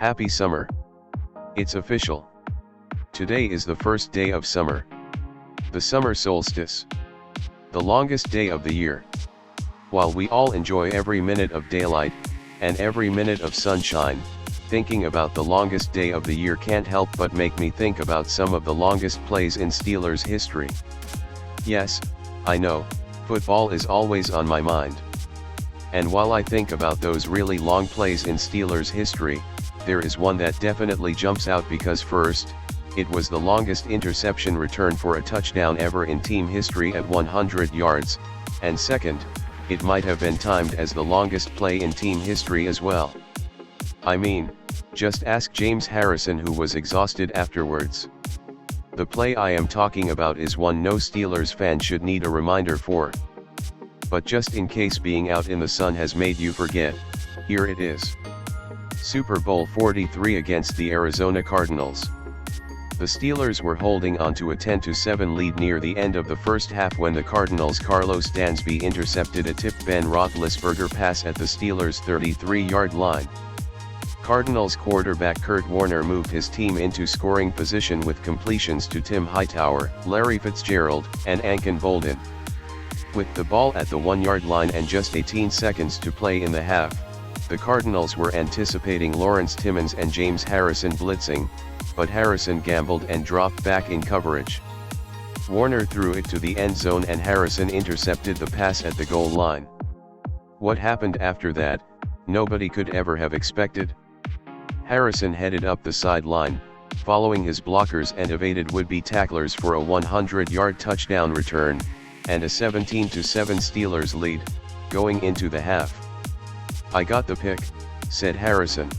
Happy summer. It's official. Today is the first day of summer. The summer solstice. The longest day of the year. While we all enjoy every minute of daylight, and every minute of sunshine, thinking about the longest day of the year can't help but make me think about some of the longest plays in Steelers history. Yes, I know, football is always on my mind. And while I think about those really long plays in Steelers history, there is one that definitely jumps out because first, it was the longest interception return for a touchdown ever in team history at 100 yards, and second, it might have been timed as the longest play in team history as well. I mean, just ask James Harrison, who was exhausted afterwards. The play I am talking about is one no Steelers fan should need a reminder for. But just in case being out in the sun has made you forget, here it is. Super Bowl 43 against the Arizona Cardinals. The Steelers were holding on to a 10-7 lead near the end of the first half when the Cardinals' Carlos Dansby intercepted a tipped Ben Roethlisberger pass at the Steelers' 33-yard line. Cardinals quarterback Kurt Warner moved his team into scoring position with completions to Tim Hightower, Larry Fitzgerald, and Anquan Boldin. With the ball at the 1-yard line and just 18 seconds to play in the half, the Cardinals were anticipating Lawrence Timmons and James Harrison blitzing, but Harrison gambled and dropped back in coverage. Warner threw it to the end zone and Harrison intercepted the pass at the goal line. What happened after that, nobody could ever have expected. Harrison headed up the sideline, following his blockers and evaded would-be tacklers for a 100-yard touchdown return, and a 17-7 Steelers lead, going into the half. "I got the pick," said Harrison.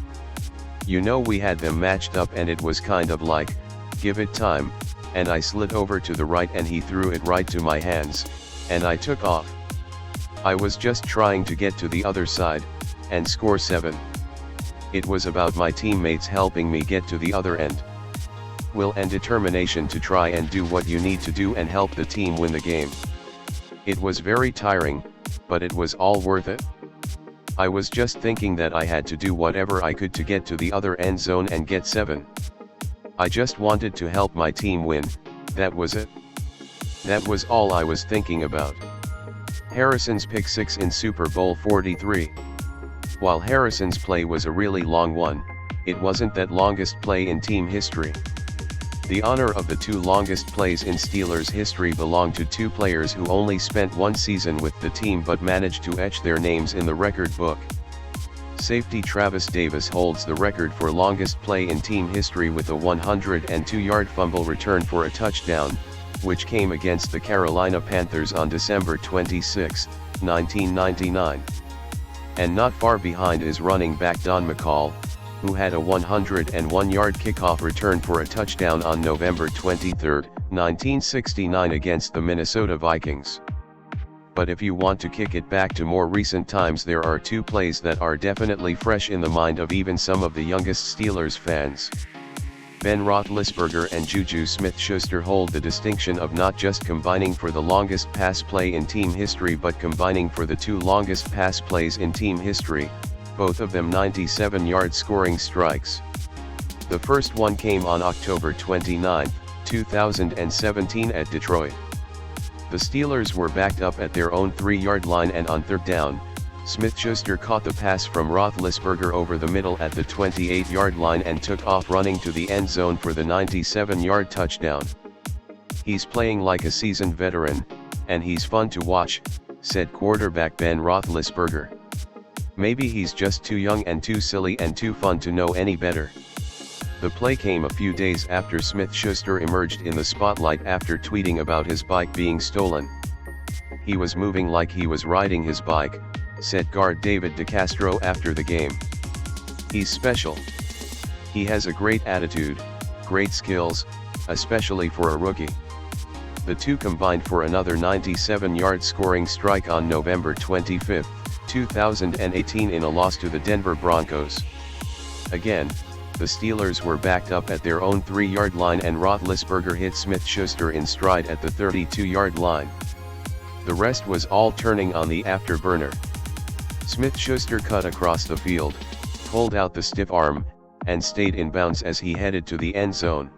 "You know, we had them matched up and it was kind of like, give it time, and I slid over to the right and he threw it right to my hands, and I took off. I was just trying to get to the other side, and score 7. It was about my teammates helping me get to the other end. Will and determination to try and do what you need to do and help the team win the game. It was very tiring, but it was all worth it. I was just thinking that I had to do whatever I could to get to the other end zone and get 7. I just wanted to help my team win, that was it. That was all I was thinking about." Harrison's pick six in Super Bowl 43. While Harrison's play was a really long one, it wasn't that longest play in team history. The honor of the two longest plays in Steelers history belonged to two players who only spent one season with the team but managed to etch their names in the record book. Safety Travis Davis holds the record for longest play in team history with a 102-yard fumble return for a touchdown, which came against the Carolina Panthers on December 26, 1999. And not far behind is running back Don McCall, who had a 101-yard kickoff return for a touchdown on November 23, 1969 against the Minnesota Vikings. But if you want to kick it back to more recent times, there are two plays that are definitely fresh in the mind of even some of the youngest Steelers fans. Ben Roethlisberger and Juju Smith-Schuster hold the distinction of not just combining for the longest pass play in team history but combining for the two longest pass plays in team history, both of them 97-yard scoring strikes. The first one came on October 29, 2017 at Detroit. The Steelers were backed up at their own 3-yard line and on third down, Smith-Schuster caught the pass from Roethlisberger over the middle at the 28-yard line and took off running to the end zone for the 97-yard touchdown. "He's playing like a seasoned veteran, and he's fun to watch," said quarterback Ben Roethlisberger. "Maybe he's just too young and too silly and too fun to know any better." The play came a few days after Smith-Schuster emerged in the spotlight after tweeting about his bike being stolen. "He was moving like he was riding his bike," said guard David DeCastro after the game. "He's special. He has a great attitude, great skills, especially for a rookie." The two combined for another 97-yard scoring strike on November 25, 2018 in a loss to the Denver Broncos. Again, the Steelers were backed up at their own 3-yard line and Roethlisberger hit Smith-Schuster in stride at the 32-yard line. The rest was all turning on the afterburner. Smith-Schuster cut across the field, pulled out the stiff arm, and stayed in bounds as he headed to the end zone.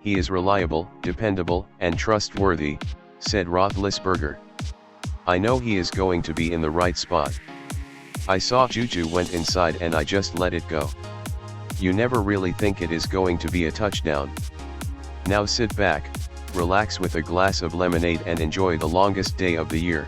"He is reliable, dependable, and trustworthy," said Roethlisberger. "I know he is going to be in the right spot. I saw Juju went inside and I just let it go. You never really think it is going to be a touchdown. Now sit back, relax with a glass of lemonade and enjoy the longest day of the year."